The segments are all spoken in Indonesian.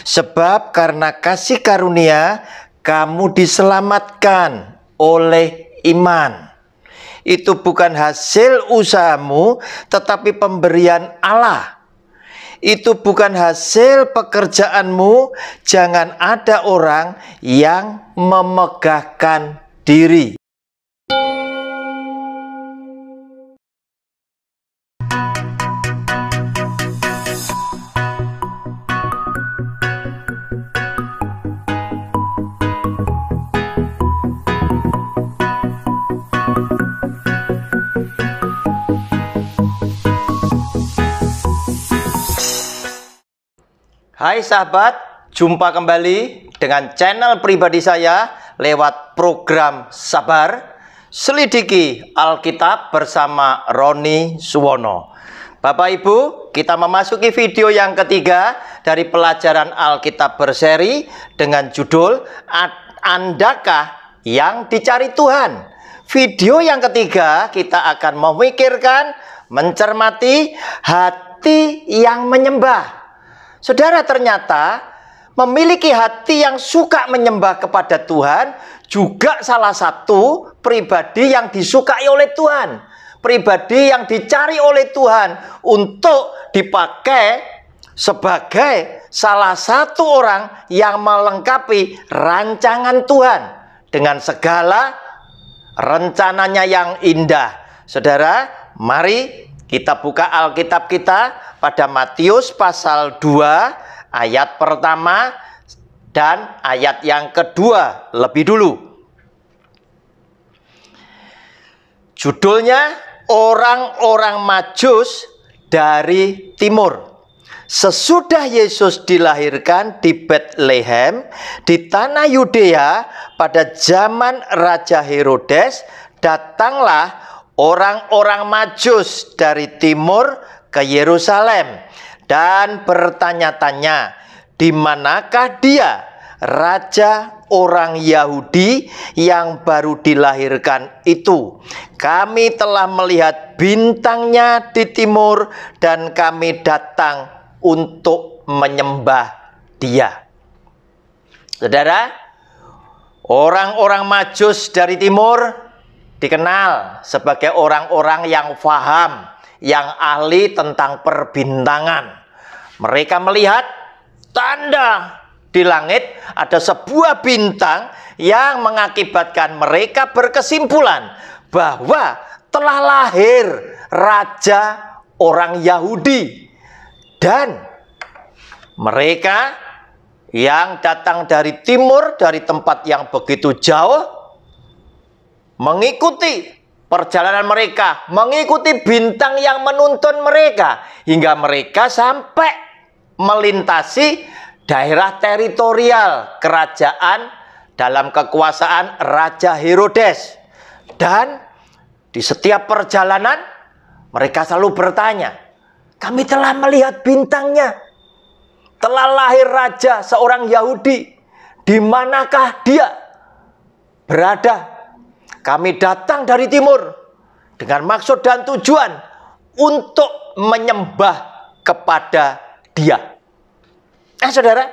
Sebab karena kasih karunia kamu diselamatkan oleh iman. Itu bukan hasil usahamu, tetapi pemberian Allah. Itu bukan hasil pekerjaanmu. Jangan ada orang yang memegahkan diri. Hai sahabat, jumpa kembali dengan channel pribadi saya lewat program Sabar, Selidiki Alkitab bersama Roni Suwono. Bapak Ibu, kita memasuki video yang ketiga dari pelajaran Alkitab berseri dengan judul Andakah yang dicari Tuhan? Video yang ketiga kita akan memikirkan, mencermati hati yang menyembah. Saudara, ternyata memiliki hati yang suka menyembah kepada Tuhan juga salah satu pribadi yang disukai oleh Tuhan. Pribadi yang dicari oleh Tuhan untuk dipakai sebagai salah satu orang yang melengkapi rancangan Tuhan dengan segala rencananya yang indah. Saudara, mari kita buka Alkitab kita pada Matius pasal 2 ayat pertama dan ayat yang kedua lebih dulu. Judulnya Orang-orang Majus dari Timur. Sesudah Yesus dilahirkan di Betlehem di tanah Yudea pada zaman Raja Herodes, datanglah orang-orang Majus dari timur ke Yerusalem dan bertanya-tanya, di manakah dia, raja orang Yahudi yang baru dilahirkan itu? Kami telah melihat bintangnya di timur dan kami datang untuk menyembah dia. Saudara, orang-orang Majus dari timur dikenal sebagai orang-orang yang faham, yang ahli tentang perbintangan. Mereka melihat tanda di langit, ada sebuah bintang yang mengakibatkan mereka berkesimpulan bahwa telah lahir raja orang Yahudi. Dan mereka yang datang dari timur, dari tempat yang begitu jauh, mengikuti perjalanan mereka, mengikuti bintang yang menuntun mereka, hingga mereka sampai melintasi daerah teritorial kerajaan dalam kekuasaan Raja Herodes. Dan di setiap perjalanan mereka selalu bertanya, kami telah melihat bintangnya, telah lahir raja seorang Yahudi, di manakah dia berada? Kami datang dari timur dengan maksud dan tujuan untuk menyembah kepada dia. Saudara,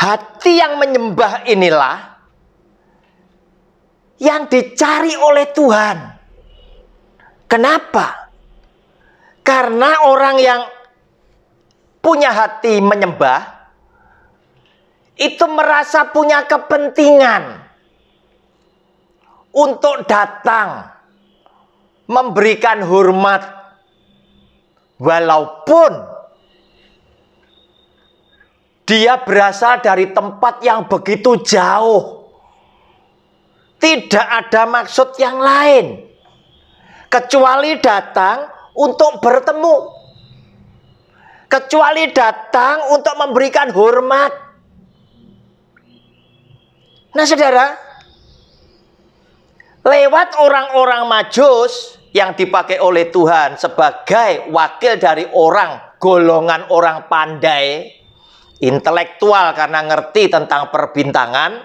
hati yang menyembah inilah yang dicari oleh Tuhan. Kenapa? Karena orang yang punya hati menyembah itu merasa punya kepentingan untuk datang memberikan hormat, walaupun dia berasal dari tempat yang begitu jauh. Tidak ada maksud yang lain kecuali datang untuk bertemu, kecuali datang untuk memberikan hormat. Nah saudara, lewat orang-orang Majus yang dipakai oleh Tuhan sebagai wakil dari golongan orang pandai, intelektual karena ngerti tentang perbintangan,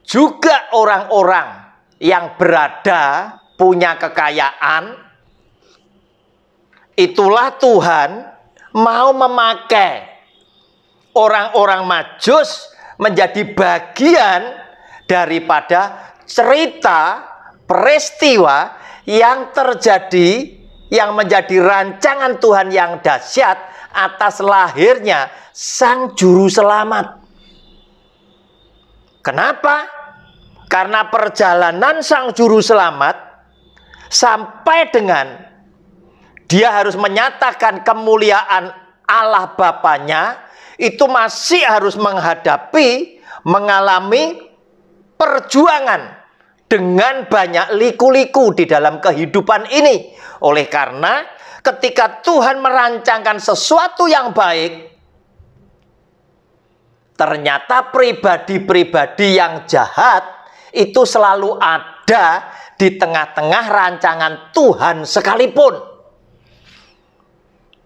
juga orang-orang yang berada, punya kekayaan, itulah Tuhan mau memakai orang-orang Majus menjadi bagian daripada cerita peristiwa yang terjadi, yang menjadi rancangan Tuhan yang dahsyat atas lahirnya Sang Juru Selamat. Kenapa? Karena perjalanan Sang Juru Selamat sampai dengan dia harus menyatakan kemuliaan Allah Bapanya, itu masih harus mengalami perjuangan dengan banyak liku-liku di dalam kehidupan ini. Oleh karena ketika Tuhan merancangkan sesuatu yang baik, ternyata pribadi-pribadi yang jahat itu selalu ada di tengah-tengah rancangan Tuhan sekalipun.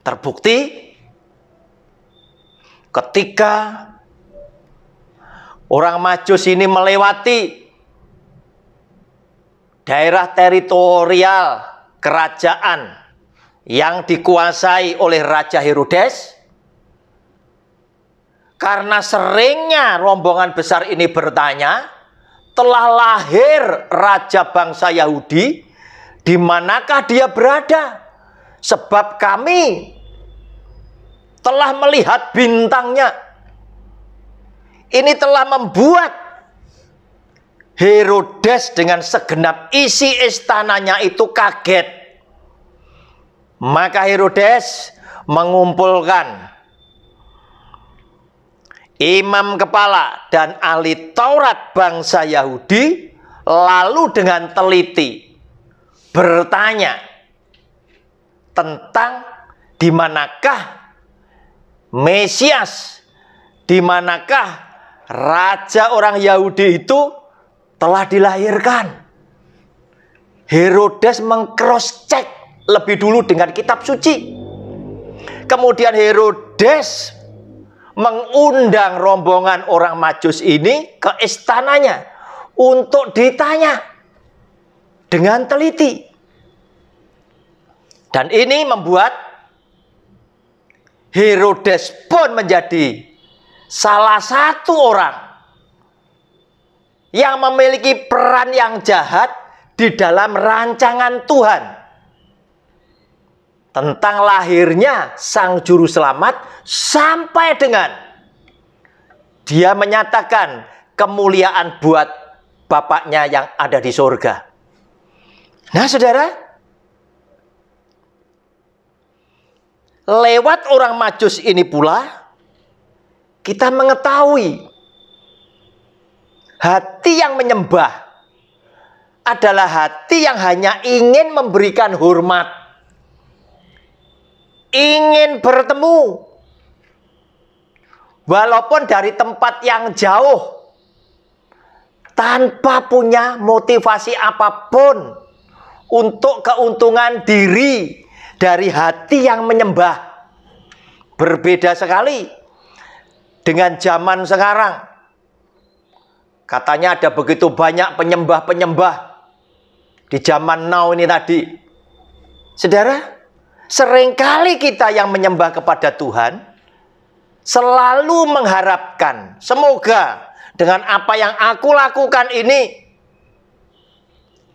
Terbukti ketika orang Majus ini melewati daerah teritorial kerajaan yang dikuasai oleh Raja Herodes, karena seringnya rombongan besar ini bertanya, telah lahir raja bangsa Yahudi, di manakah dia berada? Sebab kami telah melihat bintangnya. Ini telah membuat Herodes dengan segenap isi istananya itu kaget. Maka Herodes mengumpulkan imam kepala dan ahli Taurat bangsa Yahudi, lalu dengan teliti bertanya tentang di manakah Mesias, di manakah raja orang Yahudi itu telah dilahirkan. Herodes meng-cross check lebih dulu dengan kitab suci. Kemudian Herodes mengundang rombongan orang Majus ini ke istananya untuk ditanya dengan teliti. Dan ini membuat Herodes pun menjadi salah satu orang yang memiliki peran yang jahat di dalam rancangan Tuhan tentang lahirnya Sang Juru Selamat, sampai dengan dia menyatakan kemuliaan buat Bapaknya yang ada di surga. Nah, saudara, lewat orang Majus ini pula kita mengetahui hati yang menyembah adalah hati yang hanya ingin memberikan hormat, ingin bertemu, walaupun dari tempat yang jauh, tanpa punya motivasi apapun untuk keuntungan diri dari hati yang menyembah. Berbeda sekali dengan zaman sekarang. Katanya ada begitu banyak penyembah-penyembah di zaman now ini tadi. Saudara, seringkali kita yang menyembah kepada Tuhan selalu mengharapkan, semoga dengan apa yang aku lakukan ini,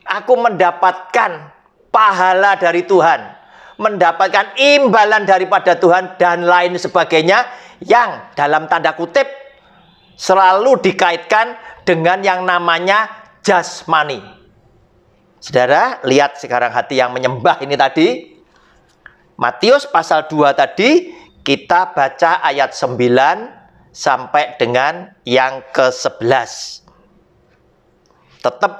aku mendapatkan pahala dari Tuhan, mendapatkan imbalan daripada Tuhan, dan lain sebagainya, yang dalam tanda kutip selalu dikaitkan dengan yang namanya jasmani. Saudara, lihat sekarang hati yang menyembah ini tadi. Matius pasal 2 tadi, kita baca ayat 9 sampai dengan yang ke-11. Tetap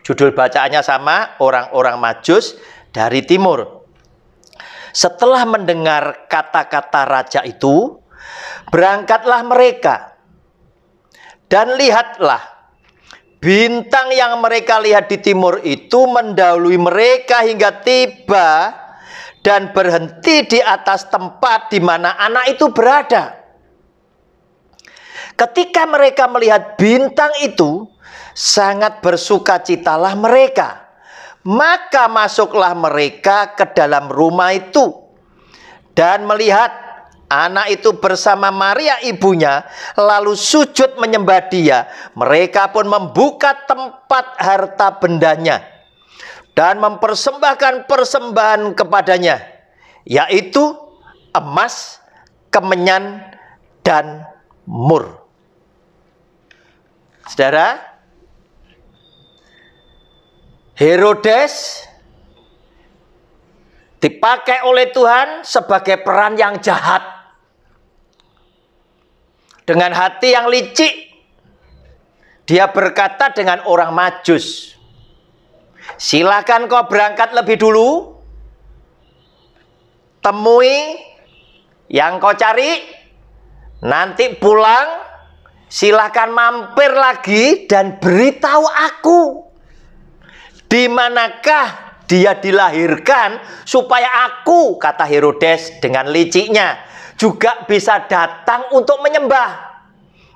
judul bacaannya sama, orang-orang Majus dari timur. Setelah mendengar kata-kata raja itu, berangkatlah mereka. Dan lihatlah, bintang yang mereka lihat di timur itu mendahului mereka hingga tiba dan berhenti di atas tempat di mana anak itu berada. Ketika mereka melihat bintang itu, sangat bersukacitalah mereka. Maka masuklah mereka ke dalam rumah itu dan melihat anak itu bersama Maria ibunya lalu sujud menyembah dia. Mereka pun membuka tempat harta bendanya dan mempersembahkan persembahan kepadanya, yaitu emas, kemenyan, dan mur. Saudara, Herodes dipakai oleh Tuhan sebagai peran yang jahat. Dengan hati yang licik, dia berkata dengan orang Majus, silakan kau berangkat lebih dulu, temui yang kau cari, nanti pulang, silakan mampir lagi dan beritahu aku di manakah dia dilahirkan, supaya aku, kata Herodes dengan liciknya, juga bisa datang untuk menyembah.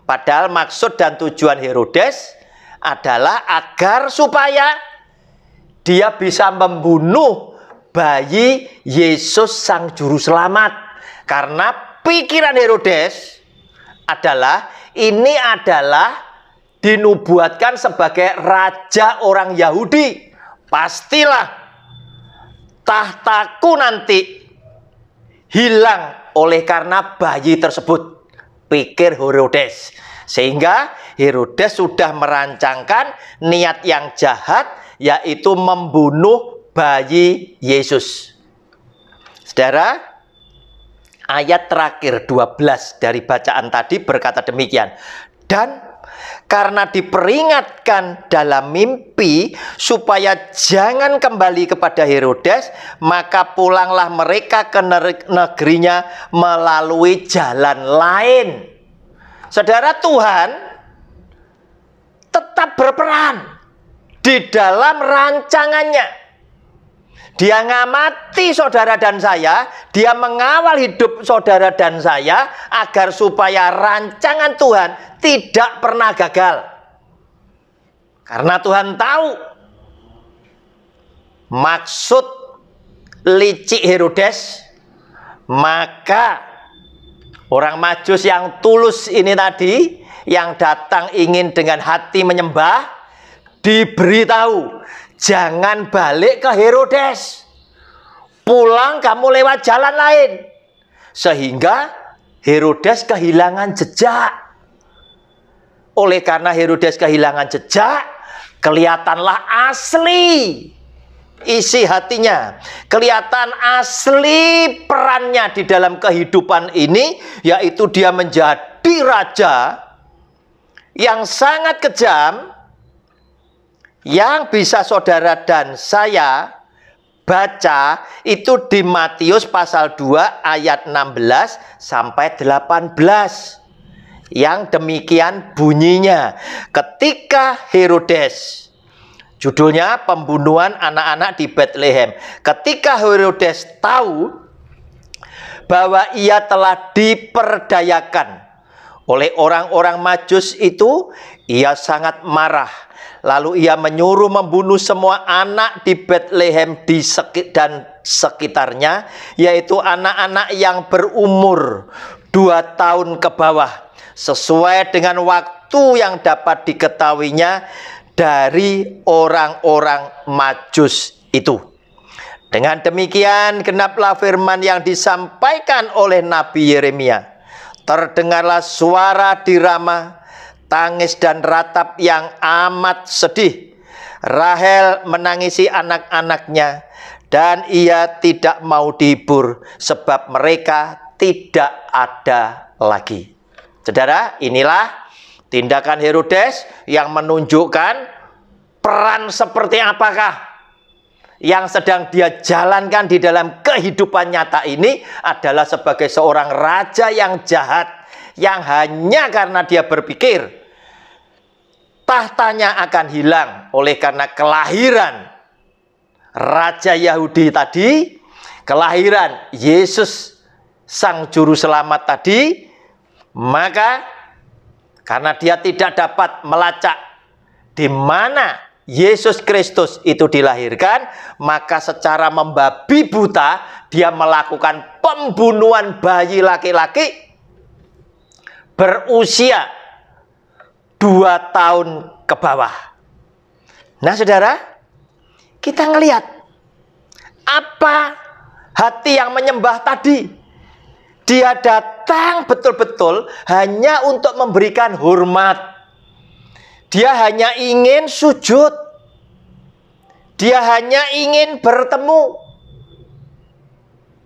Padahal maksud dan tujuan Herodes adalah agar supaya dia bisa membunuh bayi Yesus Sang Juru Selamat. Karena pikiran Herodes adalah ini adalah dinubuatkan sebagai raja orang Yahudi. Pastilah tahtaku nanti hilang oleh karena bayi tersebut, pikir Herodes. Sehingga Herodes sudah merancangkan niat yang jahat, yaitu membunuh bayi Yesus. Saudara, ayat terakhir 12 dari bacaan tadi berkata demikian. Dan karena diperingatkan dalam mimpi supaya jangan kembali kepada Herodes, maka pulanglah mereka ke negerinya melalui jalan lain. Saudara, Tuhan tetap berperan di dalam rancangannya. Dia ngamati saudara dan saya, dia mengawal hidup saudara dan saya agar supaya rancangan Tuhan tidak pernah gagal. Karena Tuhan tahu maksud licik Herodes, maka orang Majus yang tulus ini tadi, yang datang ingin dengan hati menyembah, diberitahu, jangan balik ke Herodes. Pulang kamu lewat jalan lain. Sehingga Herodes kehilangan jejak. Oleh karena Herodes kehilangan jejak, kelihatanlah asli isi hatinya. Kelihatan asli perannya di dalam kehidupan ini, yaitu dia menjadi raja yang sangat kejam, yang bisa saudara dan saya baca itu di Matius pasal 2 ayat 16 sampai 18. Yang demikian bunyinya. Ketika Herodes, judulnya pembunuhan anak-anak di Bethlehem. Ketika Herodes tahu bahwa ia telah diperdayakan oleh orang-orang Majus itu, ia sangat marah. Lalu ia menyuruh membunuh semua anak di Bethlehem dan sekitarnya, yaitu anak-anak yang berumur 2 tahun ke bawah, sesuai dengan waktu yang dapat diketahuinya dari orang-orang Majus itu. Dengan demikian genaplah firman yang disampaikan oleh Nabi Yeremia. Terdengarlah suara di Rama, tangis dan ratap yang amat sedih. Rahel menangisi anak-anaknya, dan ia tidak mau dihibur, sebab mereka tidak ada lagi. Saudara, inilah tindakan Herodes yang menunjukkan peran seperti apakah yang sedang dia jalankan di dalam kehidupan nyata ini adalah sebagai seorang raja yang jahat, yang hanya karena dia berpikir tahtanya akan hilang oleh karena kelahiran Raja Yahudi tadi, kelahiran Yesus Sang Juru Selamat tadi, maka karena dia tidak dapat melacak di mana Yesus Kristus itu dilahirkan, maka secara membabi buta dia melakukan pembunuhan bayi laki-laki berusia 2 tahun ke bawah. Nah, saudara, kita ngelihat apa hati yang menyembah tadi. Dia datang betul-betul hanya untuk memberikan hormat. Dia hanya ingin sujud. Dia hanya ingin bertemu.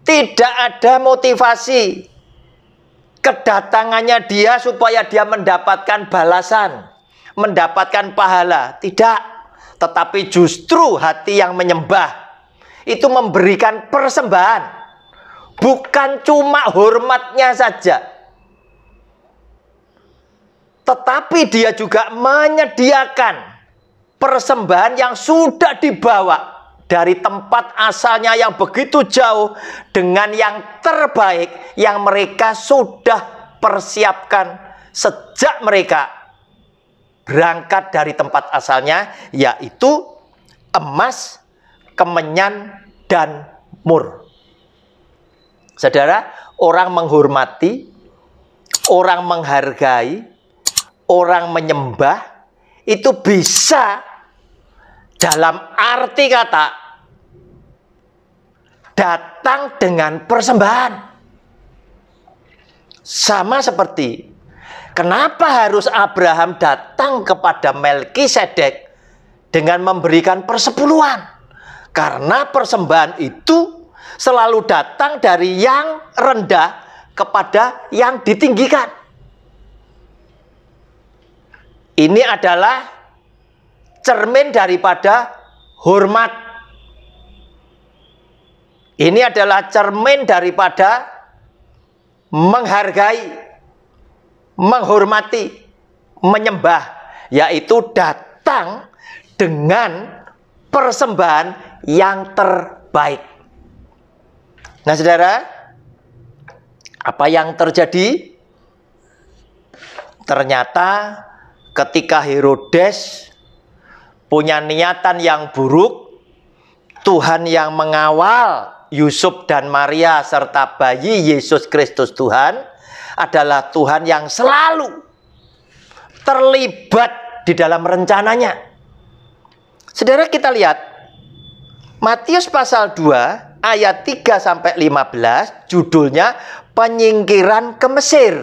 Tidak ada motivasi kedatangannya dia supaya dia mendapatkan balasan, mendapatkan pahala. Tidak. Tetapi justru hati yang menyembah itu memberikan persembahan. Bukan cuma hormatnya saja, tetapi dia juga menyediakan persembahan yang sudah dibawa dari tempat asalnya yang begitu jauh dengan yang terbaik yang mereka sudah persiapkan sejak mereka berangkat dari tempat asalnya, yaitu emas, kemenyan, dan mur. Saudara, orang menghormati, orang menghargai, orang menyembah itu bisa dalam arti kata datang dengan persembahan. Sama seperti kenapa harus Abraham datang kepada Melkisedek dengan memberikan persepuluhan? Karena persembahan itu selalu datang dari yang rendah kepada yang ditinggikan. Ini adalah cermin daripada hormat. Ini adalah cermin daripada menghargai, menghormati, menyembah, yaitu datang dengan persembahan yang terbaik. Nah, saudara, apa yang terjadi? Ternyata ketika Herodes punya niatan yang buruk, Tuhan yang mengawal Yusuf dan Maria serta bayi Yesus Kristus Tuhan adalah Tuhan yang selalu terlibat di dalam rencananya. Saudara, kita lihat Matius pasal 2 ayat 3-15, judulnya penyingkiran ke Mesir.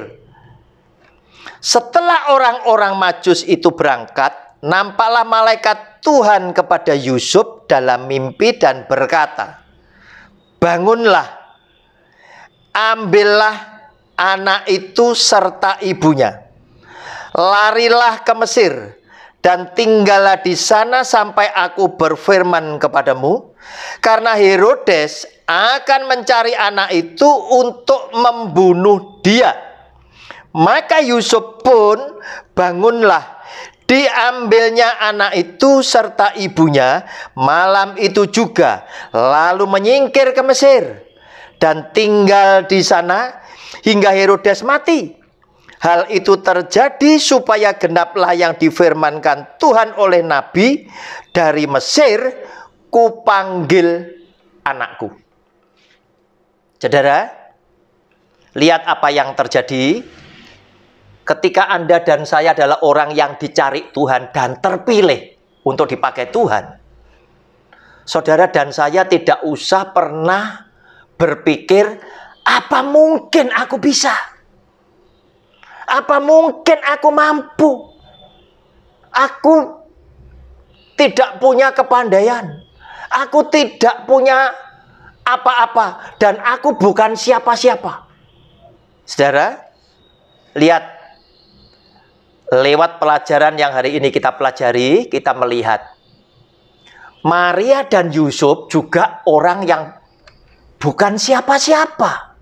Setelah orang-orang Majus itu berangkat, nampaklah malaikat Tuhan kepada Yusuf dalam mimpi dan berkata, "Bangunlah, ambillah anak itu serta ibunya, larilah ke Mesir, dan tinggallah di sana sampai aku berfirman kepadamu, karena Herodes akan mencari anak itu untuk membunuh dia." Maka Yusuf pun bangunlah, diambilnya anak itu serta ibunya malam itu juga, lalu menyingkir ke Mesir dan tinggal di sana hingga Herodes mati. Hal itu terjadi supaya genaplah yang difirmankan Tuhan oleh Nabi, "Dari Mesir kupanggil anakku." Saudara, lihat apa yang terjadi ketika Anda dan saya adalah orang yang dicari Tuhan dan terpilih untuk dipakai Tuhan. Saudara dan saya tidak usah pernah berpikir, apa mungkin aku bisa? Apa mungkin aku mampu? Aku tidak punya kepandaian. Aku tidak punya apa-apa. Dan aku bukan siapa-siapa. Saudara, lihat. Lewat pelajaran yang hari ini kita pelajari, kita melihat Maria dan Yusuf juga orang yang bukan siapa-siapa.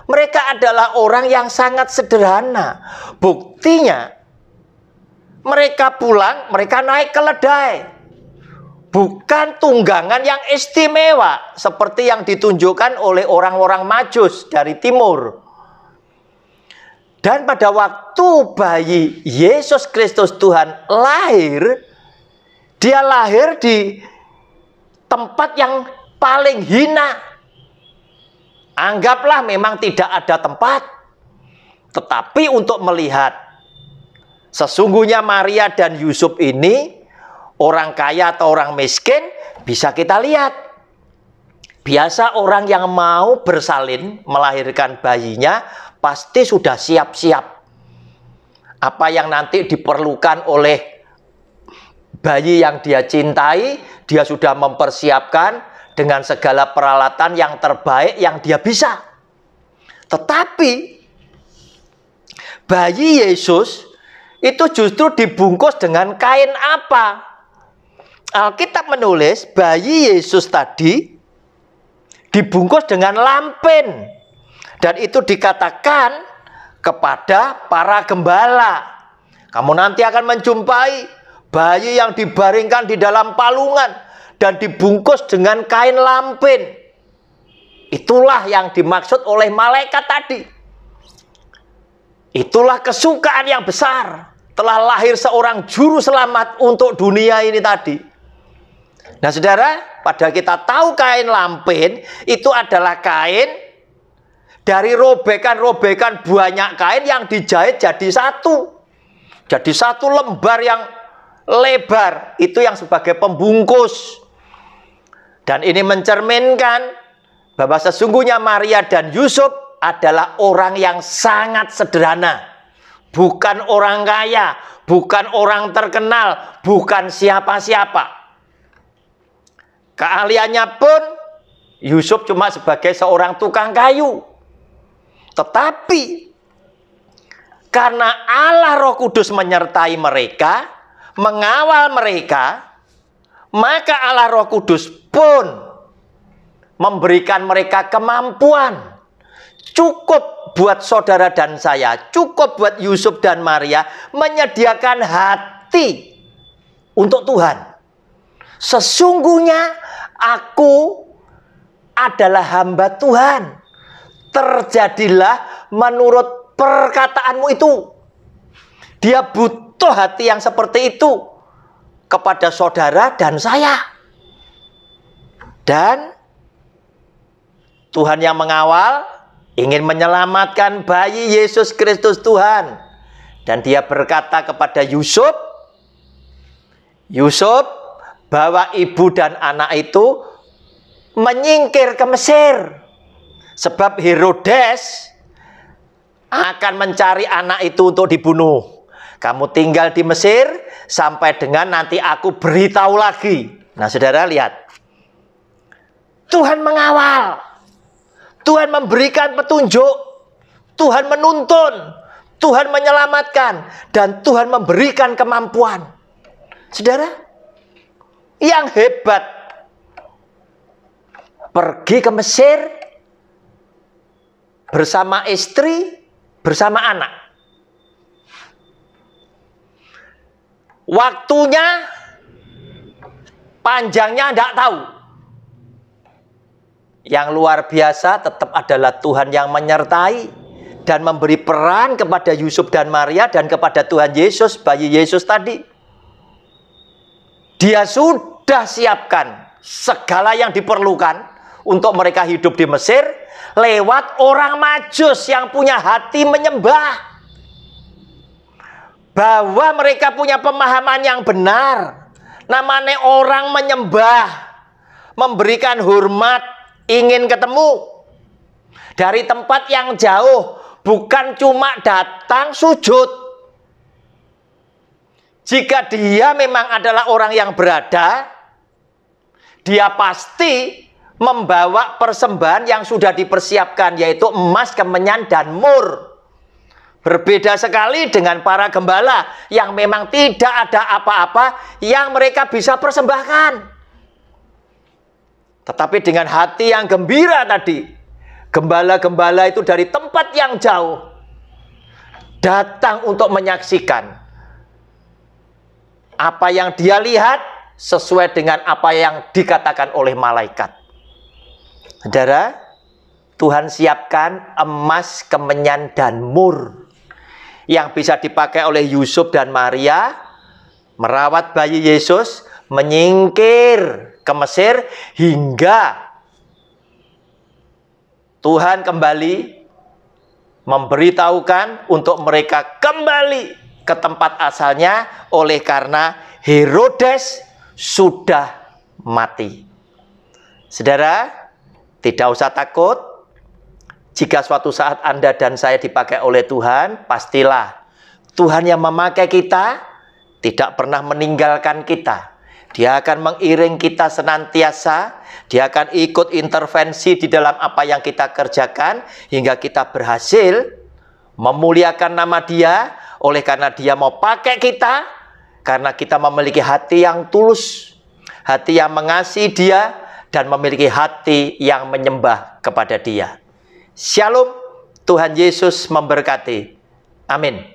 Mereka adalah orang yang sangat sederhana. Buktinya, mereka pulang, mereka naik keledai. Bukan tunggangan yang istimewa seperti yang ditunjukkan oleh orang-orang Majus dari timur. Dan pada waktu bayi Yesus Kristus Tuhan lahir, Dia lahir di tempat yang paling hina. Anggaplah memang tidak ada tempat. Tetapi untuk melihat sesungguhnya Maria dan Yusuf ini orang kaya atau orang miskin, bisa kita lihat. Biasa orang yang mau bersalin melahirkan bayinya pasti sudah siap-siap. Apa yang nanti diperlukan oleh bayi yang dia cintai, dia sudah mempersiapkan dengan segala peralatan yang terbaik yang dia bisa. Tetapi bayi Yesus itu justru dibungkus dengan kain apa? Alkitab menulis bayi Yesus tadi dibungkus dengan lampen. Dan itu dikatakan kepada para gembala. Kamu nanti akan menjumpai bayi yang dibaringkan di dalam palungan dan dibungkus dengan kain lampen. Itulah yang dimaksud oleh malaikat tadi. Itulah kesukaan yang besar. Telah lahir seorang juru selamat untuk dunia ini tadi. Nah saudara, pada kita tahu kain lampen itu adalah kain dari robekan-robekan banyak kain yang dijahit jadi satu. Jadi satu lembar yang lebar, itu yang sebagai pembungkus. Dan ini mencerminkan bahwa sesungguhnya Maria dan Yusuf adalah orang yang sangat sederhana. Bukan orang kaya, bukan orang terkenal, bukan siapa-siapa. Keahliannya pun Yusuf cuma sebagai seorang tukang kayu. Tetapi karena Allah Roh Kudus menyertai mereka, mengawal mereka, maka Allah Roh Kudus pun memberikan mereka kemampuan. Cukup buat saudara dan saya, cukup buat Yusuf dan Maria menyediakan hati untuk Tuhan. Sesungguhnya aku adalah hamba Tuhan. Terjadilah menurut perkataanmu itu. Dia butuh hati yang seperti itu kepada saudara dan saya. Dan Tuhan yang mengawal ingin menyelamatkan bayi Yesus Kristus Tuhan. Dan dia berkata kepada Yusuf, Yusuf, bawa ibu dan anak itu menyingkir ke Mesir. Sebab Herodes akan mencari anak itu untuk dibunuh. Kamu tinggal di Mesir sampai dengan nanti aku beritahu lagi. Nah saudara lihat. Tuhan mengawal. Tuhan memberikan petunjuk. Tuhan menuntun. Tuhan menyelamatkan. Dan Tuhan memberikan kemampuan. Saudara, yang hebat pergi ke Mesir bersama istri, bersama anak. Waktunya panjangnya tidak tahu. Yang luar biasa tetap adalah Tuhan yang menyertai dan memberi peran kepada Yusuf dan Maria dan kepada Tuhan Yesus, bayi Yesus tadi. Dia sudah siapkan segala yang diperlukan untuk mereka hidup di Mesir lewat orang Majus yang punya hati menyembah. Bahwa mereka punya pemahaman yang benar. Namanya orang menyembah, memberikan hormat, ingin ketemu dari tempat yang jauh, bukan cuma datang sujud. Jika dia memang adalah orang yang berada, dia pasti membawa persembahan yang sudah dipersiapkan, yaitu emas, kemenyan, dan mur. Berbeda sekali dengan para gembala yang memang tidak ada apa-apa yang mereka bisa persembahkan. Tetapi dengan hati yang gembira tadi, gembala-gembala itu dari tempat yang jauh datang untuk menyaksikan apa yang dia lihat sesuai dengan apa yang dikatakan oleh malaikat. Saudara, Tuhan siapkan emas, kemenyan, dan mur yang bisa dipakai oleh Yusuf dan Maria merawat bayi Yesus, menyingkir ke Mesir hingga Tuhan kembali memberitahukan untuk mereka kembali ke tempat asalnya oleh karena Herodes sudah mati. Saudara, tidak usah takut. Jika suatu saat Anda dan saya dipakai oleh Tuhan, pastilah Tuhan yang memakai kita tidak pernah meninggalkan kita. Dia akan mengiring kita senantiasa. Dia akan ikut intervensi di dalam apa yang kita kerjakan hingga kita berhasil memuliakan nama Dia. Oleh karena Dia mau pakai kita, karena kita memiliki hati yang tulus, hati yang mengasihi Dia, dan memiliki hati yang menyembah kepada Dia. Shalom, Tuhan Yesus memberkati. Amin.